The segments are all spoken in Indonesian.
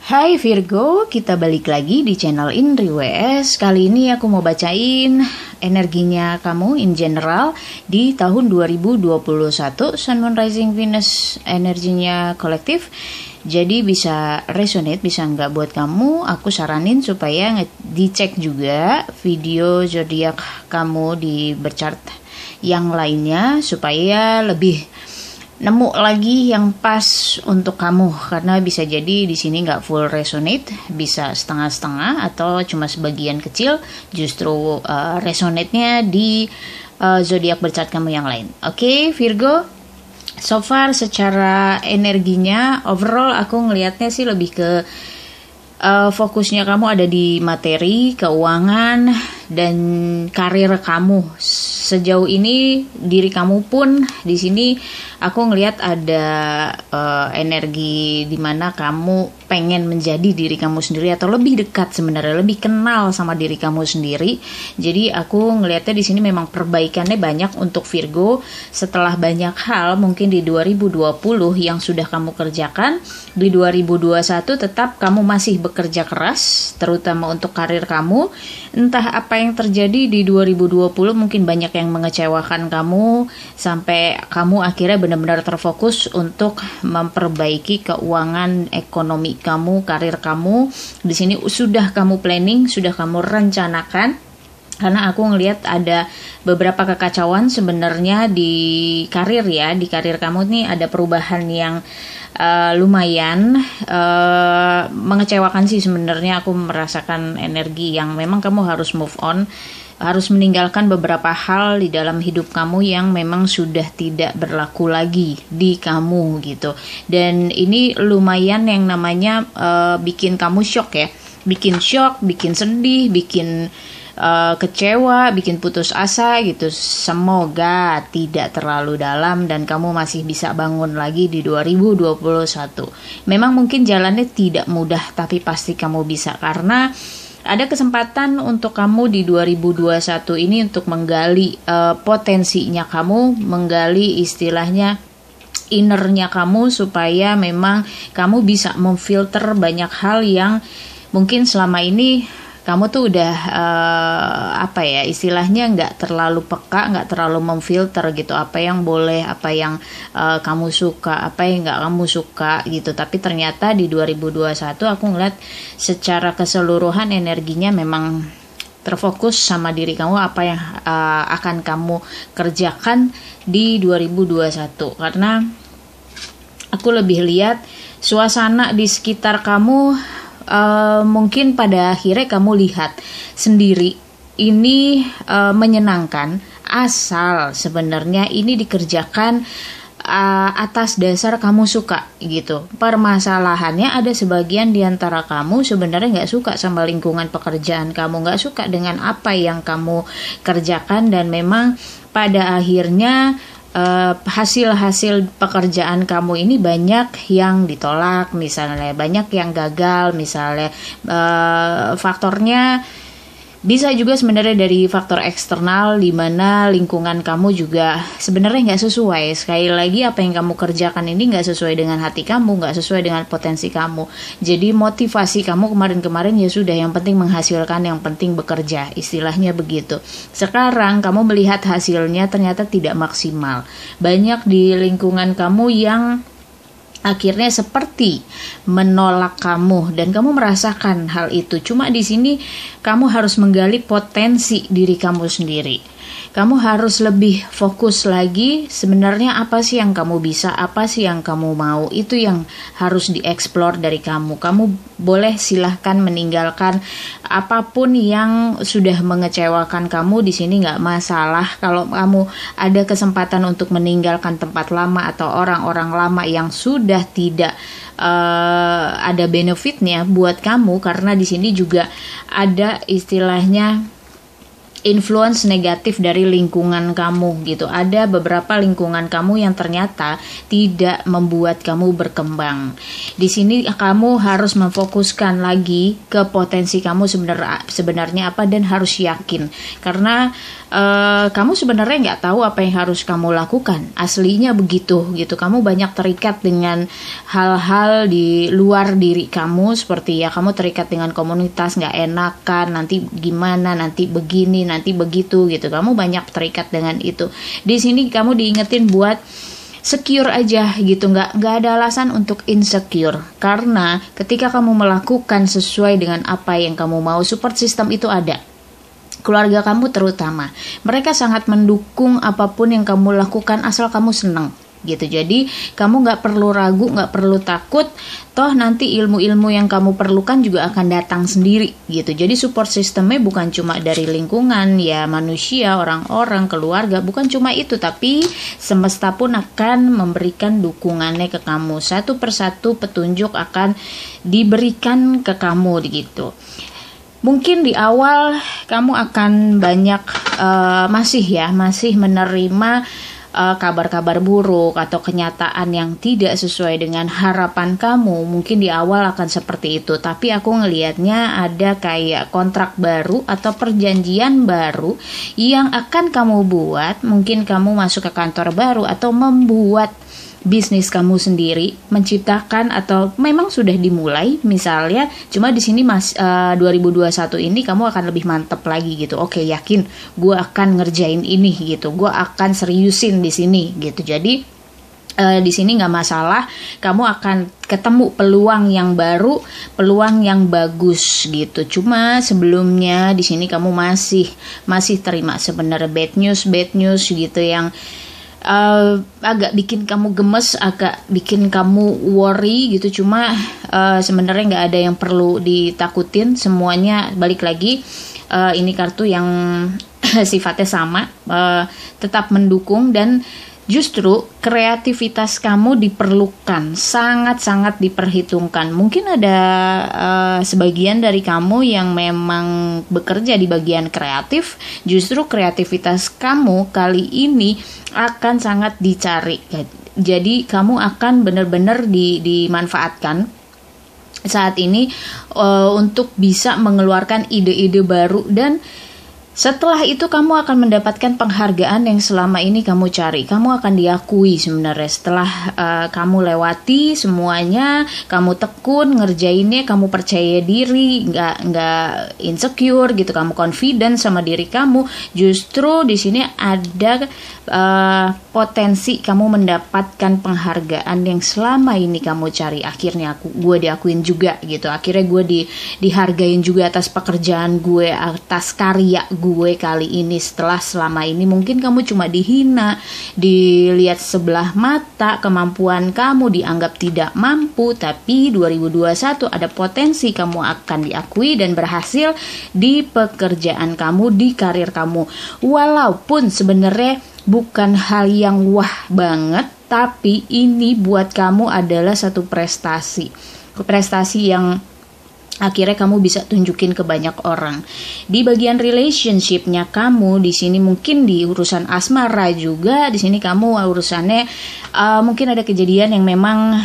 Hai Virgo, kita balik lagi di channel Indri WS. Kali ini aku mau bacain energinya kamu in general di tahun 2021. Sun, Moon, Rising, Venus, energinya kolektif. Jadi bisa resonate, bisa nggak buat kamu. Aku saranin supaya dicek juga video zodiak kamu di berchart yang lainnya supaya lebih nemu lagi yang pas untuk kamu, karena bisa jadi di sini nggak full resonate, bisa setengah-setengah atau cuma sebagian kecil justru resonate-nya di zodiak berchart kamu yang lain. Oke, Virgo, so far secara energinya overall aku ngelihatnya sih lebih ke fokusnya kamu ada di materi, keuangan, dan karir kamu. Sejauh ini diri kamu pun di sini aku ngelihat ada energi di mana kamu pengen menjadi diri kamu sendiri atau lebih dekat, sebenarnya lebih kenal sama diri kamu sendiri. Jadi aku ngelihatnya di sini memang perbaikannya banyak untuk Virgo setelah banyak hal mungkin di 2020 yang sudah kamu kerjakan. Di 2021 tetap kamu masih bekerja keras, terutama untuk karir kamu. Entah apa yang terjadi di 2020, mungkin banyak yang mengecewakan kamu sampai kamu akhirnya benar-benar terfokus untuk memperbaiki keuangan ekonomi kamu, karir kamu. Di sini sudah kamu planning, sudah kamu rencanakan. Karena aku ngelihat ada beberapa kekacauan sebenarnya di karir ya, di karir kamu nih ada perubahan yang lumayan mengecewakan sih sebenarnya. Aku merasakan energi yang memang kamu harus move on, harus meninggalkan beberapa hal di dalam hidup kamu yang memang sudah tidak berlaku lagi di kamu gitu. Dan ini lumayan yang namanya bikin kamu shock ya, bikin shock, bikin sedih, bikin kecewa, bikin putus asa gitu. Semoga tidak terlalu dalam dan kamu masih bisa bangun lagi di 2021. Memang mungkin jalannya tidak mudah, tapi pasti kamu bisa, karena ada kesempatan untuk kamu di 2021 ini untuk menggali potensinya kamu, menggali istilahnya innernya kamu, supaya memang kamu bisa memfilter banyak hal yang mungkin selama ini kamu tuh udah istilahnya nggak terlalu peka, nggak terlalu memfilter gitu, apa yang boleh, apa yang kamu suka, apa yang nggak kamu suka gitu. Tapi ternyata di 2021 aku ngeliat secara keseluruhan energinya memang terfokus sama diri kamu, apa yang akan kamu kerjakan di 2021. Karena aku lebih lihat suasana di sekitar kamu, mungkin pada akhirnya kamu lihat sendiri ini menyenangkan, asal sebenarnya ini dikerjakan atas dasar kamu suka gitu. Permasalahannya ada sebagian di antara kamu sebenarnya nggak suka sama lingkungan pekerjaan kamu, nggak suka dengan apa yang kamu kerjakan, dan memang pada akhirnya hasil-hasil pekerjaan kamu ini banyak yang ditolak, misalnya banyak yang gagal, misalnya faktornya bisa juga sebenarnya dari faktor eksternal, di mana lingkungan kamu juga sebenarnya nggak sesuai. Sekali lagi, apa yang kamu kerjakan ini nggak sesuai dengan hati kamu, nggak sesuai dengan potensi kamu. Jadi motivasi kamu kemarin-kemarin ya sudah, yang penting menghasilkan, yang penting bekerja, istilahnya begitu. Sekarang kamu melihat hasilnya ternyata tidak maksimal. Banyak di lingkungan kamu yang akhirnya seperti menolak kamu, dan kamu merasakan hal itu. Cuma di sini kamu harus menggali potensi diri kamu sendiri. Kamu harus lebih fokus lagi, sebenarnya apa sih yang kamu bisa, apa sih yang kamu mau, itu yang harus dieksplor dari kamu. Kamu boleh silahkan meninggalkan apapun yang sudah mengecewakan kamu, di sini nggak masalah. Kalau kamu ada kesempatan untuk meninggalkan tempat lama atau orang-orang lama yang sudah tidak ada benefitnya buat kamu, karena di sini juga ada istilahnya influence negatif dari lingkungan kamu gitu. Ada beberapa lingkungan kamu yang ternyata tidak membuat kamu berkembang. Di sini kamu harus memfokuskan lagi ke potensi kamu sebenarnya apa, dan harus yakin, karena kamu sebenarnya nggak tahu apa yang harus kamu lakukan. Aslinya begitu gitu. Kamu banyak terikat dengan hal-hal di luar diri kamu, seperti ya kamu terikat dengan komunitas, nggak enakan, nanti gimana, nanti begini, nanti begitu gitu. Kamu banyak terikat dengan itu. Di sini kamu diingetin buat secure aja gitu, nggak ada alasan untuk insecure, karena ketika kamu melakukan sesuai dengan apa yang kamu mau, support system itu ada. Keluarga kamu terutama, mereka sangat mendukung apapun yang kamu lakukan asal kamu senang gitu. Jadi kamu nggak perlu ragu, nggak perlu takut, toh nanti ilmu-ilmu yang kamu perlukan juga akan datang sendiri gitu. Jadi support sistemnya bukan cuma dari lingkungan ya, manusia, orang-orang, keluarga, bukan cuma itu, tapi semesta pun akan memberikan dukungannya ke kamu. Satu persatu petunjuk akan diberikan ke kamu gitu. Mungkin di awal kamu akan banyak masih menerima kabar-kabar buruk atau kenyataan yang tidak sesuai dengan harapan kamu. Mungkin di awal akan seperti itu, tapi aku ngelihatnya ada kayak kontrak baru atau perjanjian baru yang akan kamu buat. Mungkin kamu masuk ke kantor baru atau membuat bisnis kamu sendiri, menciptakan, atau memang sudah dimulai misalnya, cuma di sini 2021 ini kamu akan lebih mantep lagi gitu. Oke, yakin gue akan ngerjain ini gitu, gue akan seriusin di sini gitu. Jadi di sini nggak masalah, kamu akan ketemu peluang yang baru, peluang yang bagus gitu. Cuma sebelumnya di sini kamu masih terima sebenarnya bad news gitu yang agak bikin kamu gemes, agak bikin kamu worry gitu. Cuma sebenarnya nggak ada yang perlu ditakutin, semuanya balik lagi. Ini kartu yang sifatnya sama, tetap mendukung, dan justru kreativitas kamu diperlukan, sangat-sangat diperhitungkan. Mungkin ada sebagian dari kamu yang memang bekerja di bagian kreatif, justru kreativitas kamu kali ini akan sangat dicari. Jadi kamu akan benar-benar dimanfaatkan saat ini untuk bisa mengeluarkan ide-ide baru, dan setelah itu kamu akan mendapatkan penghargaan yang selama ini kamu cari. Kamu akan diakui sebenarnya setelah kamu lewati semuanya, kamu tekun ngerjainnya, kamu percaya diri, nggak insecure gitu, kamu confident sama diri kamu. Justru di sini ada potensi kamu mendapatkan penghargaan yang selama ini kamu cari. Akhirnya gue diakuin juga gitu. Akhirnya gue dihargain juga atas pekerjaan gue, atas karya gue kali ini. Setelah selama ini mungkin kamu cuma dihina, dilihat sebelah mata, kemampuan kamu dianggap tidak mampu, tapi 2021 ada potensi kamu akan diakui dan berhasil di pekerjaan kamu, di karir kamu. Walaupun sebenarnya bukan hal yang wah banget, tapi ini buat kamu adalah satu prestasi yang akhirnya kamu bisa tunjukin ke banyak orang. Di bagian relationshipnya kamu di sini mungkin di urusan asmara juga, di sini kamu urusannya mungkin ada kejadian yang memang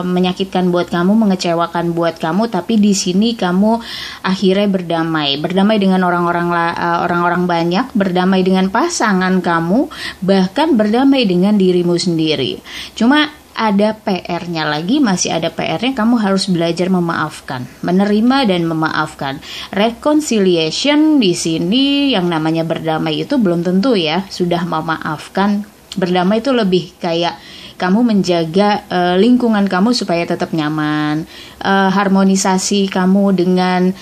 menyakitkan buat kamu, mengecewakan buat kamu, tapi di sini kamu akhirnya berdamai dengan orang-orang banyak, berdamai dengan pasangan kamu, bahkan berdamai dengan dirimu sendiri. Cuma ada PR-nya lagi, masih ada PR-nya, kamu harus belajar memaafkan, menerima dan memaafkan. Reconciliation di sini yang namanya berdamai itu belum tentu ya sudah memaafkan. Berdamai itu lebih kayak kamu menjaga lingkungan kamu supaya tetap nyaman, harmonisasi kamu dengan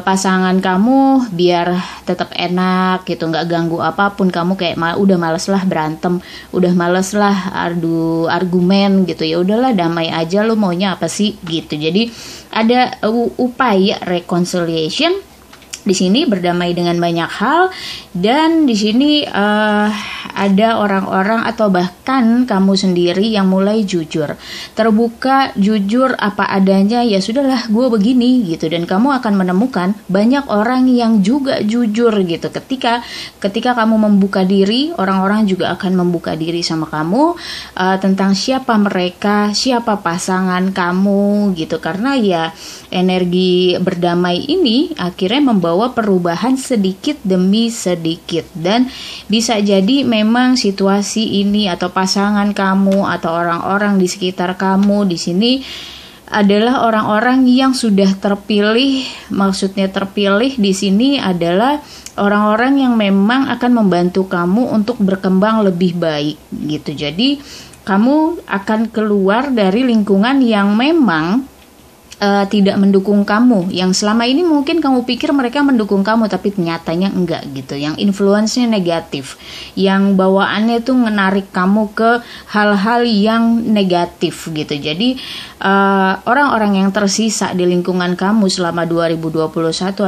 pasangan kamu biar tetap enak gitu, nggak ganggu apapun. Kamu kayak udah males lah berantem, udah males lah adu argumen gitu, ya udahlah damai aja, lo maunya apa sih gitu. Jadi ada upaya reconciliation di sini, berdamai dengan banyak hal. Dan di sini ada orang-orang atau bahkan kamu sendiri yang mulai jujur, terbuka, jujur apa adanya, ya sudahlah gue begini gitu. Dan kamu akan menemukan banyak orang yang juga jujur gitu. Ketika kamu membuka diri, orang-orang juga akan membuka diri sama kamu tentang siapa mereka, siapa pasangan kamu gitu. Karena ya energi berdamai ini akhirnya membawa membawa perubahan sedikit demi sedikit. Dan bisa jadi memang situasi ini atau pasangan kamu atau orang-orang di sekitar kamu di sini adalah orang-orang yang sudah terpilih. Maksudnya terpilih di sini adalah orang-orang yang memang akan membantu kamu untuk berkembang lebih baik gitu. Jadi kamu akan keluar dari lingkungan yang memang tidak mendukung kamu, yang selama ini mungkin kamu pikir mereka mendukung kamu tapi nyatanya enggak gitu, yang influence-nya negatif, yang bawaannya tuh menarik kamu ke hal-hal yang negatif gitu. Jadi orang-orang yang tersisa di lingkungan kamu selama 2021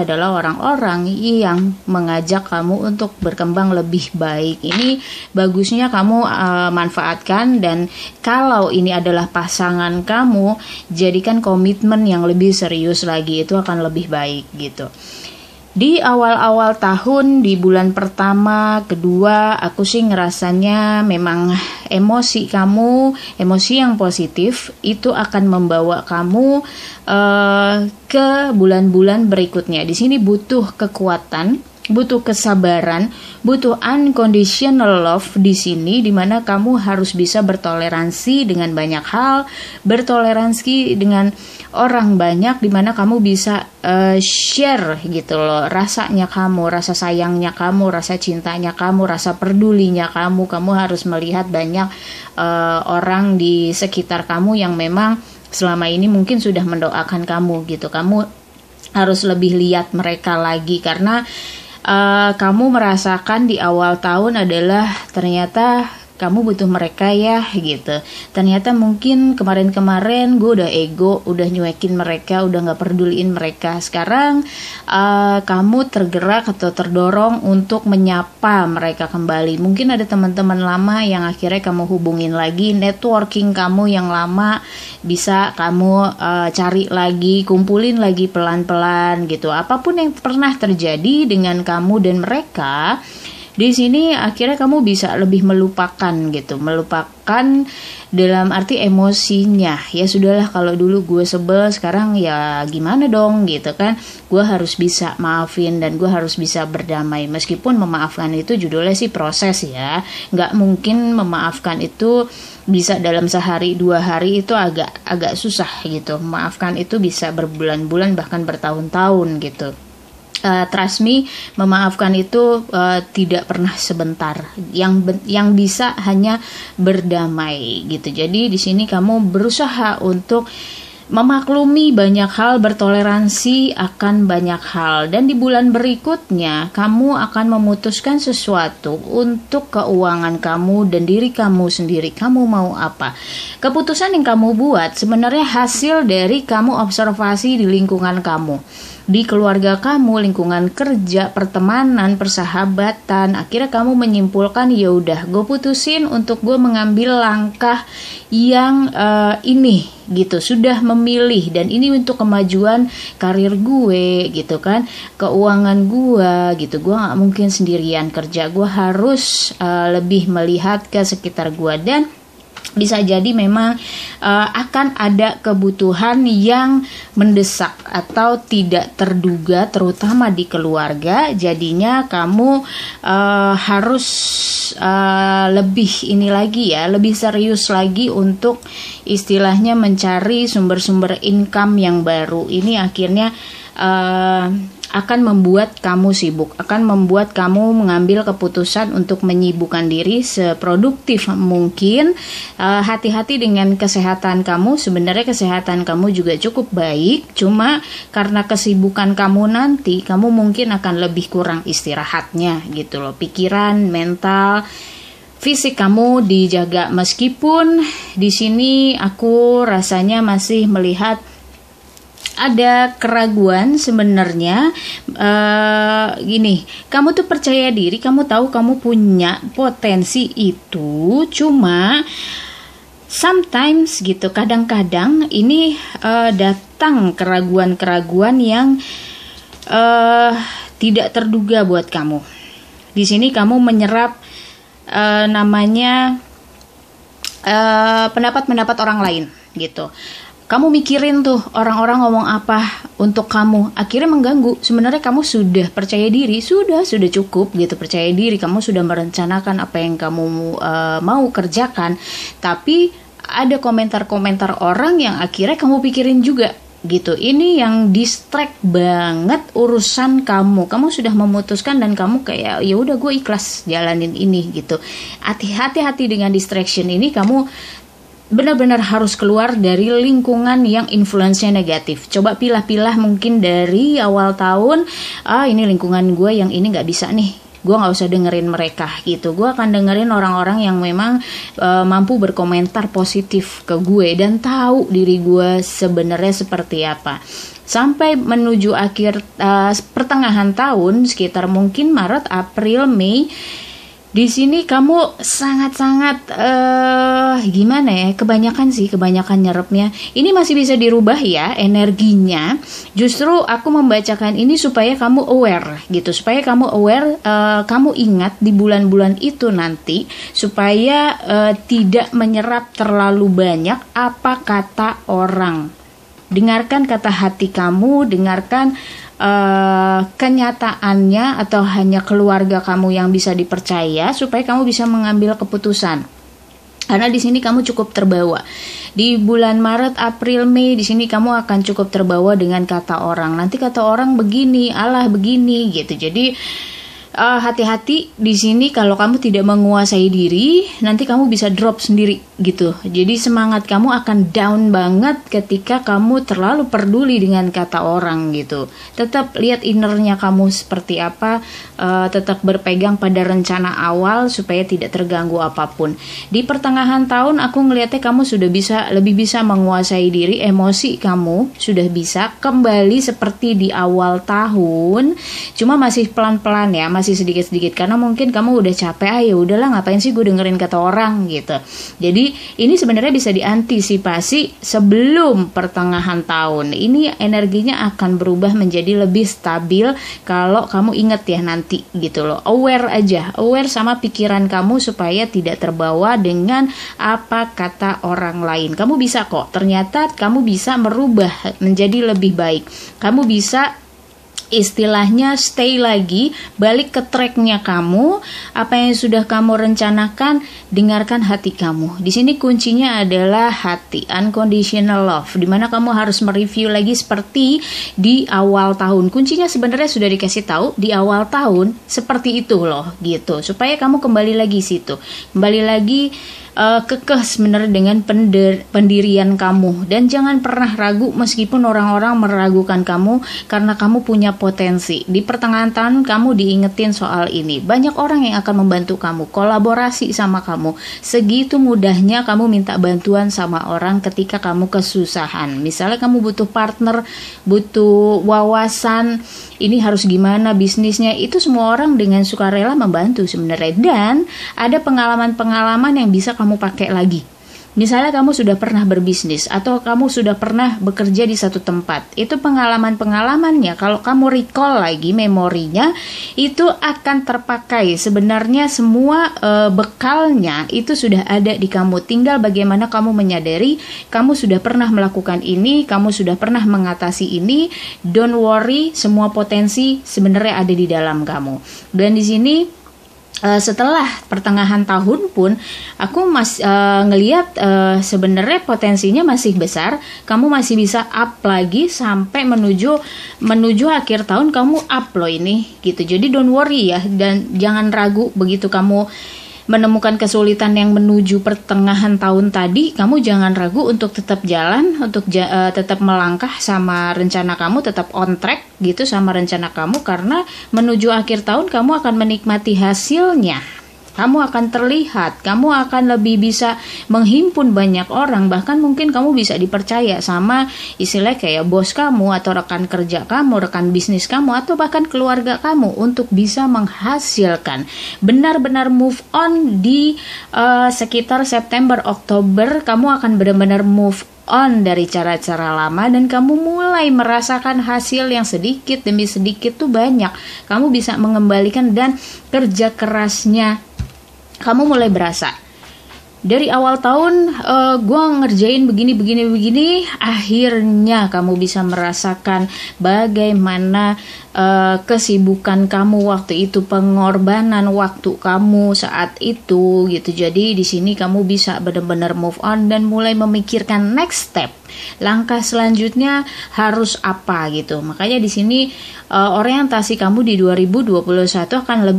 adalah orang-orang yang mengajak kamu untuk berkembang lebih baik. Ini bagusnya kamu manfaatkan, dan kalau ini adalah pasangan kamu, jadikan komitmen yang lebih serius lagi, itu akan lebih baik gitu. Di awal-awal tahun, di bulan pertama, kedua, aku sih ngerasanya memang emosi kamu, emosi yang positif itu akan membawa kamu ke bulan-bulan berikutnya. Di sini butuh kekuatan, butuh kesabaran, butuh unconditional love di sini, dimana kamu harus bisa bertoleransi dengan banyak hal, bertoleransi dengan orang banyak, dimana kamu bisa share gitu loh, rasanya kamu, rasa sayangnya kamu, rasa cintanya kamu, rasa pedulinya kamu. Kamu harus melihat banyak orang di sekitar kamu yang memang selama ini mungkin sudah mendoakan kamu gitu. Kamu harus lebih lihat mereka lagi, karena kamu merasakan di awal tahun adalah ternyata kamu butuh mereka ya gitu. Ternyata mungkin kemarin-kemarin gue udah ego, udah nyuekin mereka, udah gak peduliin mereka. Sekarang kamu tergerak atau terdorong untuk menyapa mereka kembali. Mungkin ada teman-teman lama yang akhirnya kamu hubungin lagi, networking kamu yang lama bisa kamu cari lagi, kumpulin lagi pelan-pelan gitu. Apapun yang pernah terjadi dengan kamu dan mereka, di sini akhirnya kamu bisa lebih melupakan gitu, melupakan dalam arti emosinya. Ya sudahlah, kalau dulu gue sebel, sekarang ya gimana dong gitu kan. Gue harus bisa maafin dan gue harus bisa berdamai. Meskipun memaafkan itu judulnya sih proses ya, nggak mungkin memaafkan itu bisa dalam sehari 2 hari, itu agak susah gitu. Memaafkan itu bisa berbulan-bulan bahkan bertahun-tahun gitu. Trust me, memaafkan itu tidak pernah sebentar. Yang bisa hanya berdamai gitu. Jadi di sini kamu berusaha untuk memaklumi banyak hal, bertoleransi akan banyak hal, dan di bulan berikutnya kamu akan memutuskan sesuatu untuk keuangan kamu dan diri kamu sendiri. Kamu mau apa? Keputusan yang kamu buat sebenarnya hasil dari kamu observasi di lingkungan kamu, di keluarga kamu, lingkungan kerja, pertemanan, persahabatan. Akhirnya kamu menyimpulkan, ya udah, gue putusin untuk gue mengambil langkah yang ini gitu, sudah memilih, dan ini untuk kemajuan karir gue gitu kan, keuangan gue gitu. Gue nggak mungkin sendirian kerja, gue harus lebih melihat ke sekitar gue. Dan bisa jadi memang akan ada kebutuhan yang mendesak atau tidak terduga, terutama di keluarga. Jadinya kamu harus lebih ini lagi ya, lebih serius lagi untuk istilahnya mencari sumber-sumber income yang baru. Ini akhirnya akan membuat kamu sibuk, akan membuat kamu mengambil keputusan untuk menyibukkan diri seproduktif mungkin. Hati-hati dengan kesehatan kamu. Sebenarnya kesehatan kamu juga cukup baik, cuma karena kesibukan kamu nanti, kamu mungkin akan lebih kurang istirahatnya gitu loh. Pikiran, mental, fisik kamu dijaga. Meskipun di sini aku rasanya masih melihat ada keraguan sebenarnya. Gini, kamu tuh percaya diri, kamu tahu kamu punya potensi itu, cuma sometimes gitu, kadang-kadang ini datang keraguan-keraguan yang tidak terduga buat kamu. Di sini kamu menyerap namanya pendapat-pendapat orang lain gitu. Kamu mikirin tuh orang-orang ngomong apa, untuk kamu, akhirnya mengganggu. Sebenarnya kamu sudah percaya diri, sudah cukup gitu, percaya diri, kamu sudah merencanakan apa yang kamu mau kerjakan, tapi ada komentar-komentar orang yang akhirnya kamu pikirin juga gitu. Ini yang distract banget urusan kamu. Kamu sudah memutuskan dan kamu kayak ya udah gue ikhlas jalanin ini gitu. Hati-hati dengan distraction ini. Kamu benar-benar harus keluar dari lingkungan yang influence-nya negatif. Coba pilah-pilah mungkin dari awal tahun, ini lingkungan gue yang ini nggak bisa nih, gue nggak usah dengerin mereka gitu. Gue akan dengerin orang-orang yang memang mampu berkomentar positif ke gue dan tahu diri gue sebenarnya seperti apa. Sampai menuju akhir pertengahan tahun, sekitar mungkin Maret, April, Mei, di sini kamu sangat-sangat gimana ya, kebanyakan nyerapnya. Ini masih bisa dirubah ya energinya. Justru aku membacakan ini supaya kamu aware gitu, supaya kamu aware, kamu ingat di bulan-bulan itu nanti, supaya tidak menyerap terlalu banyak apa kata orang. Dengarkan kata hati kamu, dengarkan kenyataannya atau hanya keluarga kamu yang bisa dipercaya supaya kamu bisa mengambil keputusan. Karena di sini kamu cukup terbawa. Di bulan Maret, April, Mei di sini kamu akan cukup terbawa dengan kata orang. Nanti kata orang begini, alah begini gitu. Jadi hati-hati di sini kalau kamu tidak menguasai diri, nanti kamu bisa drop sendiri gitu. Jadi semangat kamu akan down banget ketika kamu terlalu peduli dengan kata orang gitu. Tetap lihat innernya kamu seperti apa, tetap berpegang pada rencana awal supaya tidak terganggu apapun. Di pertengahan tahun aku ngelihatnya kamu sudah lebih bisa menguasai diri, emosi kamu sudah bisa kembali seperti di awal tahun. Cuma masih pelan-pelan ya, masih sedikit-sedikit karena mungkin kamu udah capek, ya udahlah ngapain sih gue dengerin kata orang gitu. Jadi ini sebenarnya bisa diantisipasi sebelum pertengahan tahun. Ini energinya akan berubah menjadi lebih stabil kalau kamu inget ya nanti gitu loh. Aware aja, aware sama pikiran kamu supaya tidak terbawa dengan apa kata orang lain. Kamu bisa kok, ternyata kamu bisa merubah menjadi lebih baik. Kamu bisa istilahnya stay lagi, balik ke tracknya kamu, apa yang sudah kamu rencanakan, dengarkan hati kamu. Di sini kuncinya adalah hati, unconditional love, dimana kamu harus mereview lagi seperti di awal tahun. Kuncinya sebenarnya sudah dikasih tahu di awal tahun seperti itu loh gitu, supaya kamu kembali lagi situ, kembali lagi kekeh sebenarnya dengan pendirian kamu, dan jangan pernah ragu meskipun orang-orang meragukan kamu karena kamu punya potensi. Di pertengahan tahun kamu diingetin soal ini. Banyak orang yang akan membantu kamu, kolaborasi sama kamu. Segitu mudahnya kamu minta bantuan sama orang ketika kamu kesusahan. Misalnya kamu butuh partner, butuh wawasan, ini harus gimana bisnisnya, itu semua orang dengan sukarela membantu sebenarnya. Dan ada pengalaman-pengalaman yang bisa kamu pakai lagi. Misalnya kamu sudah pernah berbisnis atau kamu sudah pernah bekerja di satu tempat. Itu pengalaman-pengalamannya kalau kamu recall lagi memorinya itu akan terpakai. Sebenarnya semua bekalnya itu sudah ada di kamu. Tinggal bagaimana kamu menyadari kamu sudah pernah melakukan ini, kamu sudah pernah mengatasi ini. Don't worry, semua potensi sebenarnya ada di dalam kamu. Dan di sini setelah pertengahan tahun pun aku ngelihat sebenarnya potensinya masih besar. Kamu masih bisa up lagi sampai menuju akhir tahun kamu up loh ini gitu. Jadi don't worry ya, dan jangan ragu begitu kamu menemukan kesulitan yang menuju pertengahan tahun tadi, kamu jangan ragu untuk tetap jalan, untuk tetap melangkah sama rencana kamu, tetap on track gitu sama rencana kamu, karena menuju akhir tahun kamu akan menikmati hasilnya. Kamu akan terlihat, kamu akan lebih bisa menghimpun banyak orang, bahkan mungkin kamu bisa dipercaya sama istilah kayak bos kamu atau rekan kerja kamu, rekan bisnis kamu, atau bahkan keluarga kamu untuk bisa menghasilkan. Benar-benar move on di sekitar September, Oktober, kamu akan benar-benar move on dari cara-cara lama dan kamu mulai merasakan hasil yang sedikit demi sedikit tuh banyak. Kamu bisa mengembalikan dan kerja kerasnya kamu mulai berasa. dari awal tahun gue ngerjain begini, akhirnya kamu bisa merasakan bagaimana kesibukan kamu waktu itu, pengorbanan waktu kamu saat itu gitu. Jadi di sini kamu bisa benar-benar move on dan mulai memikirkan next step. Langkah selanjutnya harus apa gitu. Makanya di sini orientasi kamu di 2021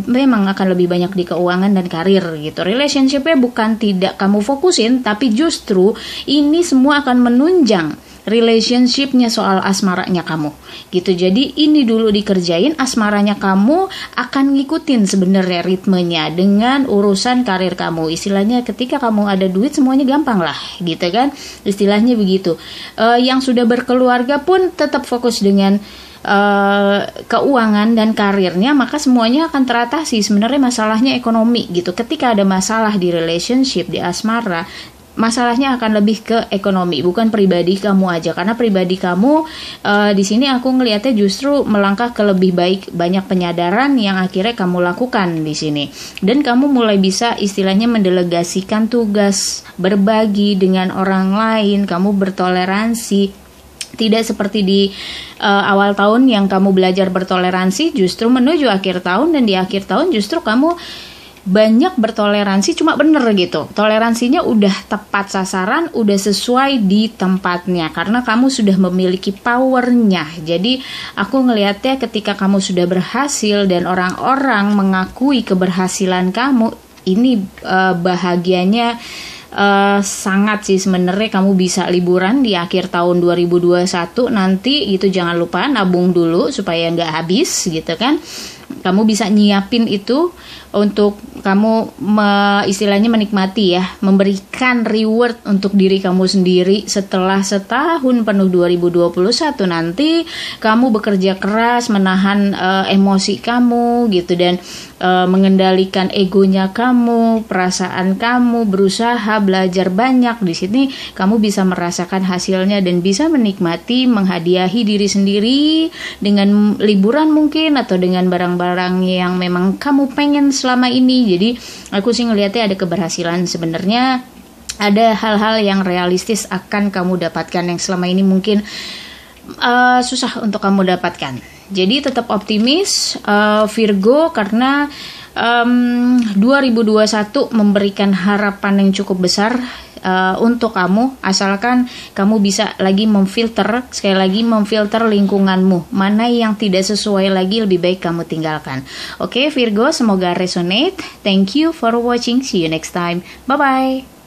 memang akan lebih banyak di keuangan dan karir gitu. Relationship-nya bukan tidak kamu fokusin, tapi justru ini semua akan menunjang relationship-nya soal asmaranya kamu gitu. Jadi ini dulu dikerjain, asmaranya kamu akan ngikutin sebenarnya ritmenya dengan urusan karir kamu. Istilahnya ketika kamu ada duit semuanya gampang lah gitu kan, istilahnya begitu. Yang sudah berkeluarga pun tetap fokus dengan keuangan dan karirnya, maka semuanya akan teratasi. Sebenarnya masalahnya ekonomi gitu. Ketika ada masalah di relationship, di asmara, masalahnya akan lebih ke ekonomi, bukan pribadi kamu aja. Karena pribadi kamu di sini aku ngelihatnya justru melangkah ke lebih baik, banyak penyadaran yang akhirnya kamu lakukan di sini. Dan kamu mulai bisa istilahnya mendelegasikan tugas, berbagi dengan orang lain, kamu bertoleransi. Tidak seperti di awal tahun yang kamu belajar bertoleransi, justru menuju akhir tahun dan di akhir tahun justru kamu banyak bertoleransi cuma bener gitu. Toleransinya udah tepat sasaran, udah sesuai di tempatnya karena kamu sudah memiliki powernya. Jadi aku ngelihatnya ketika kamu sudah berhasil dan orang-orang mengakui keberhasilan kamu, ini bahagianya sangat sih sebenarnya. Kamu bisa liburan di akhir tahun 2021 nanti gitu. Jangan lupa nabung dulu supaya nggak habis gitu kan. Kamu bisa nyiapin itu untuk kamu istilahnya menikmati ya, memberikan reward untuk diri kamu sendiri setelah setahun penuh 2021 nanti. Kamu bekerja keras menahan emosi kamu gitu dan mengendalikan egonya kamu, perasaan kamu, berusaha belajar banyak. Di sini kamu bisa merasakan hasilnya dan bisa menikmati, menghadiahi diri sendiri dengan liburan mungkin atau dengan barang-barang yang memang kamu pengen selama ini. Jadi aku sih ngelihatnya ada keberhasilan sebenarnya. Ada hal-hal yang realistis akan kamu dapatkan yang selama ini mungkin susah untuk kamu dapatkan. Jadi tetap optimis Virgo, karena 2021 memberikan harapan yang cukup besar untuk kamu, asalkan kamu bisa lagi memfilter, sekali lagi memfilter lingkunganmu, mana yang tidak sesuai lagi lebih baik kamu tinggalkan. Oke Virgo, semoga resonate. Thank you for watching, see you next time, bye bye.